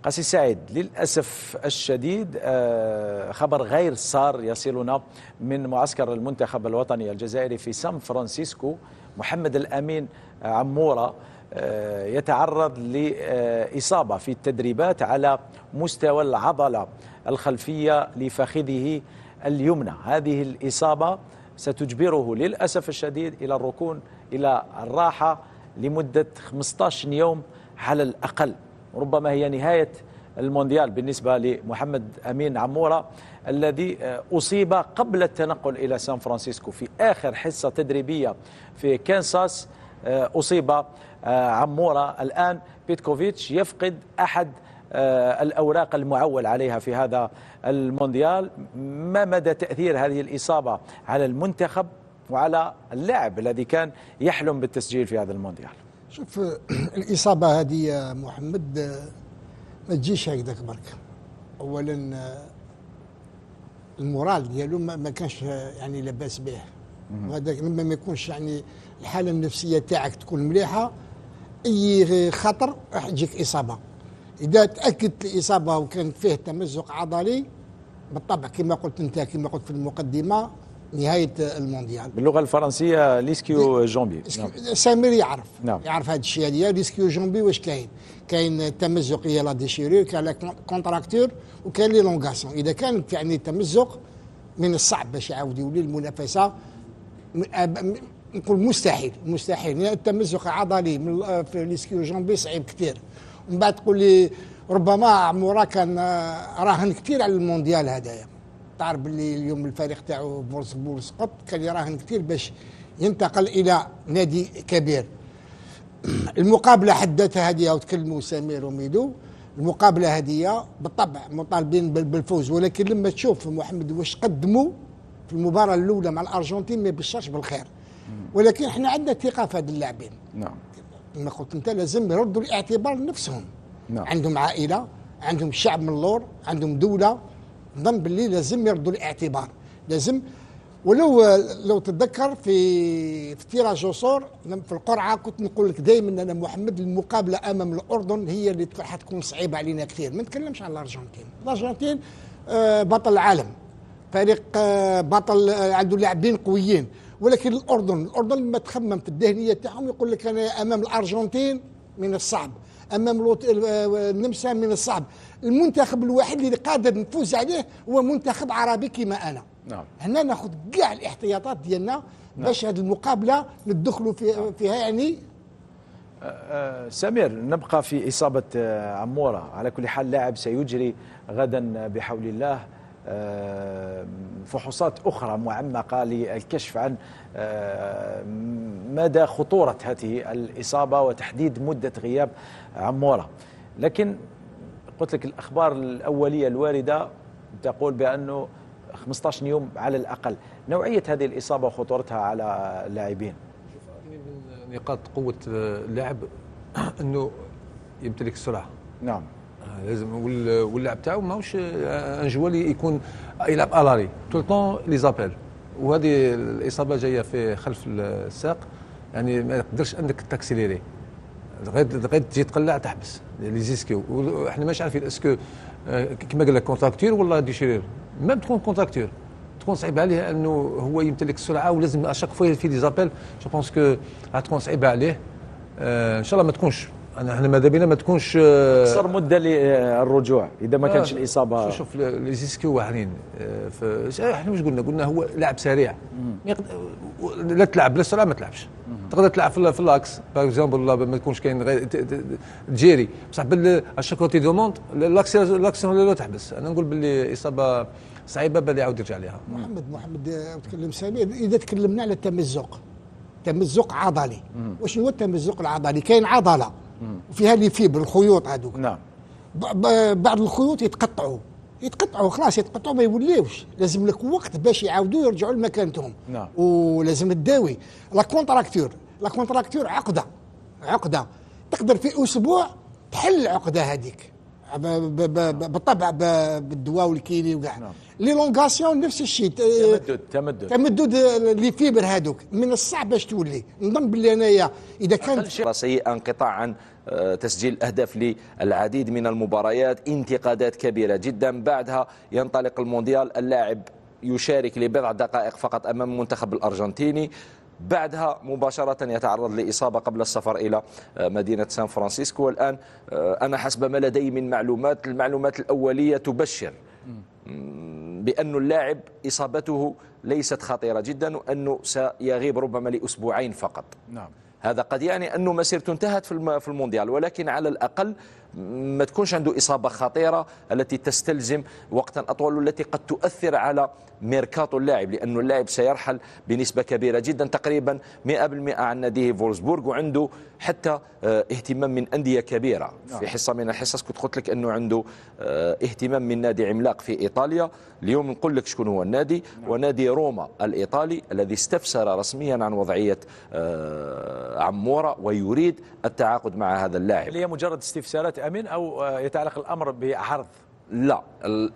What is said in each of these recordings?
قاسي سعيد، للأسف الشديد خبر غير سار يصلنا من معسكر المنتخب الوطني الجزائري في سان فرانسيسكو. محمد الأمين عمورة يتعرض لإصابة في التدريبات على مستوى العضلة الخلفية لفخذه اليمنى. هذه الإصابة ستجبره للأسف الشديد إلى الركون إلى الراحة لمدة 15 يوم على الأقل. ربما هي نهاية المونديال بالنسبة لمحمد أمين عمورة الذي أصيب قبل التنقل إلى سان فرانسيسكو. في آخر حصة تدريبية في كانساس أصيب عمورة. الآن بيتكوفيتش يفقد أحد الأوراق المعول عليها في هذا المونديال. ما مدى تأثير هذه الإصابة على المنتخب وعلى اللاعب الذي كان يحلم بالتسجيل في هذا المونديال؟ شوف، الإصابة هذه يا محمد ما تجيش هكذاك برك. أولا المورال ديالو ما كانش يعني لاباس به، وهذاك لما ما يكونش يعني الحالة النفسية تاعك تكون مليحة، أي خطر راح تجيك إصابة. إذا تأكدت الإصابة وكان فيه تمزق عضلي بالطبع كما قلت أنت، كما قلت في المقدمة، نهاية المونديال. باللغة الفرنسية ليسكيو جومبي. سامر يعرف. نعم. يعرف هذا الشيء هذا. ليسكيو جومبي واش كاين تمزق، هي لا ديشيرور، كاين لا كونتراكتور، وكاين لي لونغاسيون. إذا كانت يعني تمزق من الصعب باش يعاود يولي المنافسة، نقول مستحيل مستحيل. التمزق العضلي في ليسكيو جومبي صعيب كثير. ومن بعد تقول لي ربما عمورة كان راهن كثير على المونديال هذايا. تعرف باللي اليوم الفريق تاعو فولسبورغ سقط، كان يراهن كثير باش ينتقل الى نادي كبير. المقابله حدثها هذه وتكلموا سمير وميدو، المقابله هذه بالطبع مطالبين بالفوز، ولكن لما تشوف محمد واش قدموا في المباراه الاولى مع الارجنتين ما يبشرش بالخير. ولكن احنا عندنا ثقه في هذا اللاعبين. نعم. كما قلت انت لازم يردوا الاعتبار لنفسهم. نعم. عندهم عائله، عندهم شعب من اللور، عندهم دوله. نظن باللي لازم يردوا الاعتبار، لازم. لو تتذكر في تيراج صور في القرعه كنت نقول لك دائما انا محمد المقابله امام الاردن هي اللي راح تكون صعيبه علينا كثير. ما نتكلمش عن الارجنتين. الارجنتين بطل العالم، فريق بطل، عنده لاعبين قويين. ولكن الأردن لما تخمم في الذهنيه تاعهم يقول لك انا امام الارجنتين من الصعب، امام النمسا من الصعب. المنتخب الوحيد اللي قادر نفوز عليه هو منتخب عربي كما انا. نعم. هنا ناخذ كاع الاحتياطات ديالنا باش هذه المقابله ندخلوا فيها يعني. سمير، نبقى في إصابة عمورة. على كل حال لاعب سيجري غدا بحول الله فحوصات أخرى معمقة للكشف عن مدى خطورة هذه الإصابة وتحديد مدة غياب عمورة. لكن قلت لك الأخبار الأولية الواردة تقول بأنه 15 يوم على الأقل. نوعية هذه الإصابة وخطورتها على اللاعبين؟ من نقاط قوة اللاعب أنه يمتلك السرعة. نعم. لازم واللاعب تاعو ماهوش ان جوالي يكون يلعب الاري طول طون لي زابيل. وهذه الاصابه جايه في خلف الساق، يعني ما تقدرش انك تاكسيليري لغايه تجي تقلع تحبس لي زيسكيو. وحنا ماش عارفين اسكو كما قال لك كونتراكتور ولا ديشيرير. ما تكون كونتراكتور تكون صعيبه عليه انه هو يمتلك السرعه، ولازم اشاك فوا في لي زابيل. جو بونس كو راح تكون صعيبه عليه. ان شاء الله ما تكونش. احنا ماذا بينا ما تكونش اقصر مده للرجوع اذا ما كانش الاصابه. شوف لي زيسكيو واعرين. احنا واش قلنا هو لاعب سريع. لا تلعب بلا سرعه ما تلعبش. تقدر تلعب في اللاكس باغ اكزومبل، ما يكونش كاين تجيري بصح اشاك كوتي دو مونت لاكسيون لا تحبس. انا نقول باللي اصابه صعيبه باللي يعاود يرجع لها. محمد تكلم سمير. اذا تكلمنا على تمزق عضلي، واش هو التمزق العضلي؟ كاين عضله وفيها لي فيبر، الخيوط هذوك. نعم. بعض الخيوط يتقطعوا خلاص، يتقطعوا ما يوليوش. لازم لك وقت باش يعاودوا يرجعوا لمكانتهم. نعم. ولازم تداوي. لا كونتراكتور عقده تقدر في اسبوع تحل العقده هذيك بالطبع بالدواء والكيني وكاع. نعم. لي لونغاسيون نفس الشيء. تمدد لي فيبر هذوك من الصعب باش تولي. نظن باللي انايا اذا كان سيء انقطاع عن تسجيل أهداف للعديد من المباريات، انتقادات كبيرة جدا. بعدها ينطلق المونديال، اللاعب يشارك لبضع دقائق فقط أمام المنتخب الأرجنتيني، بعدها مباشرة يتعرض لإصابة قبل السفر إلى مدينة سان فرانسيسكو. والآن أنا حسب ما لدي من المعلومات الأولية تبشر بأن اللاعب إصابته ليست خطيرة جدا، وأنه سيغيب ربما لأسبوعين فقط. نعم. هذا قد يعني أنه مسيرته انتهت في المونديال، ولكن على الأقل ما تكونش عنده إصابة خطيرة التي تستلزم وقتا أطول، والتي قد تؤثر على ميركاتو اللاعب، لأن اللاعب سيرحل بنسبة كبيرة جدا تقريبا 100% عن ناديه فولسبورغ، وعنده حتى اهتمام من أندية كبيرة. في حصة من الحصص كنت قلت لك أنه عنده اهتمام من نادي عملاق في إيطاليا. اليوم نقول لك شكون هو النادي، ونادي روما الإيطالي الذي استفسر رسميا عن وضعية عمورة ويريد التعاقد مع هذا اللاعب. اللي هي مجرد استفسارات أمين، أو يتعلق الأمر بعرض؟ لا،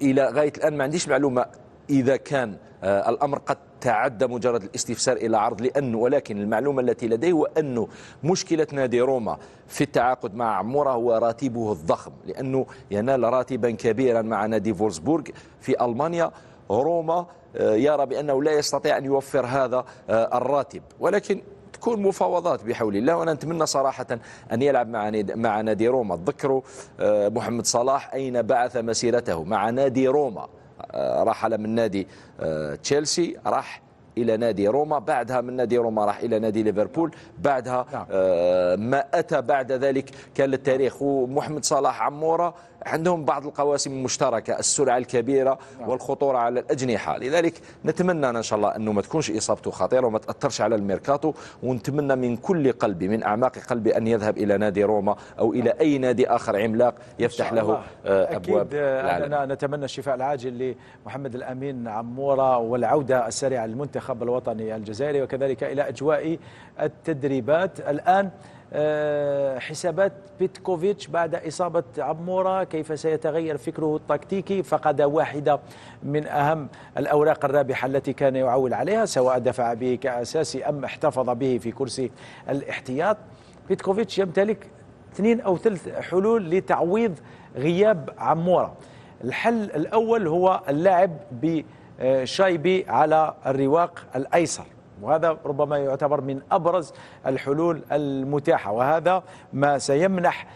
إلى غاية الآن ما عنديش معلومة إذا كان الأمر قد تعدى مجرد الاستفسار إلى عرض، ولكن المعلومة التي لديه هو أنه مشكلة نادي روما في التعاقد مع عمورة هو راتبه الضخم، لأنه ينال راتبا كبيرا مع نادي فولسبورغ في ألمانيا. روما يرى بأنه لا يستطيع أن يوفر هذا الراتب، ولكن تكون مفاوضات بحول الله. وأنا نتمنى صراحة أن يلعب مع نادي روما. تذكروا محمد صلاح أين بعث مسيرته؟ مع نادي روما. رحل من نادي تشيلسي، راح إلى نادي روما، بعدها من نادي روما راح إلى نادي ليفربول، بعدها ما أتى بعد ذلك كان للتاريخ. ومحمد صلاح عمورة عندهم بعض القواسم المشتركة، السرعة الكبيرة والخطورة على الأجنحة. لذلك نتمنى إن شاء الله أنه ما تكونش إصابته خطيرة وما تأثرش على الميركاتو، ونتمنى من كل قلبي، من أعماق قلبي، أن يذهب إلى نادي روما أو إلى أي نادي آخر عملاق يفتح له أبواب العالم. أكيد نتمنى الشفاء العاجل لمحمد الأمين عمورة والعودة السريعة للمنتخب الوطني الجزائري، وكذلك إلى أجواء التدريبات. الآن حسابات بيتكوفيتش بعد إصابة عمورة، كيف سيتغير فكره التكتيكي؟ فقد واحدة من أهم الأوراق الرابحة التي كان يعول عليها، سواء دفع به كأساسي أم احتفظ به في كرسي الاحتياط. بيتكوفيتش يمتلك 2 أو 3 حلول لتعويض غياب عمورة. الحل الأول هو اللعب بشايبي على الرواق الأيسر، وهذا ربما يعتبر من أبرز الحلول المتاحة، وهذا ما سيمنح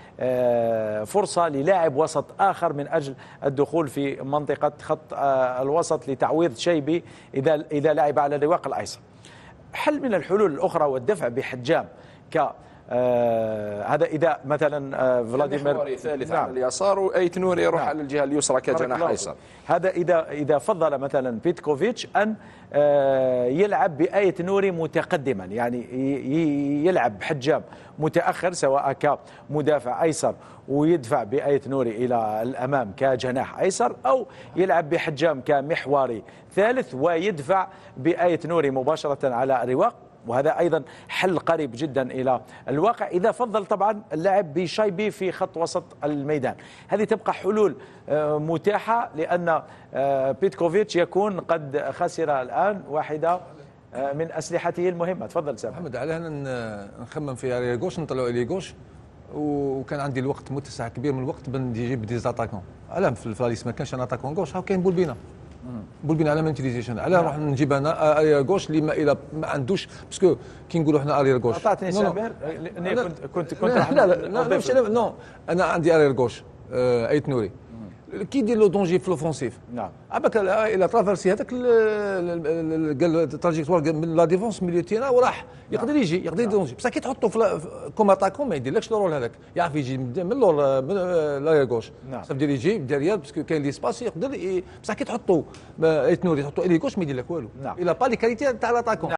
فرصة للاعب وسط آخر من أجل الدخول في منطقة خط الوسط لتعويض شيبي إذا لعب على الرواق الأيسر. حل من الحلول الأخرى والدفع بحجام هذا إذا مثلا فلاديمير ثالث على اليسار وأيت نوري يروح على الجهة اليسرى كجناح أيسر. هذا إذا فضل مثلا بيتكوفيتش أن يلعب بآيت نوري متقدما، يعني يلعب بحجام متأخر سواء كمدافع أيسر ويدفع بآيت نوري إلى الأمام كجناح أيسر، أو يلعب بحجام كمحوري ثالث ويدفع بآيت نوري مباشرة على الرواق، وهذا أيضا حل قريب جدا إلى الواقع إذا فضل طبعا اللعب بشايبي في خط وسط الميدان. هذه تبقى حلول متاحة، لأن بيتكوفيتش يكون قد خسر الآن واحدة من أسلحته المهمة. تفضل سامح. محمد، على نخمم في اريا غوش، نطلعوا اريا غوش، وكان عندي الوقت متسع كبير من الوقت بان نجيب دي زاتاكون. علاه في الفلاليس ما كانش انا اتاكون غوش، ها كاين بولبينا. بولبينا على ما نتيليزيشن، علاه نروح نجيب انا اريا غوش اللي ما عندوش، باسكو كي نقولوا احنا اريا غوش. قطعتني سامر، كنت لا انا عندي اريا غوش ايت نوري كي يدير لو دونجي في لوفونسيف. نعم. عباك الى ترافيرسي هذاك التراجيكتوار من لا ديفونس ميليو تيرا وراح يقدر يجي يقدر يدونجي، بصح كي تحطه في كوم اتاكون ما يديرلكش الرول هذاك، يعرف يجي من اللور لا غوش. نعم. صافي دير يجي ديريال باسكو كاين ليسباس يقدر بصح كي تحطه ايت نوري تحطه الي غوش ما يدير لك والو. نعم. الى با لي كاليتي تاع الاتاكون.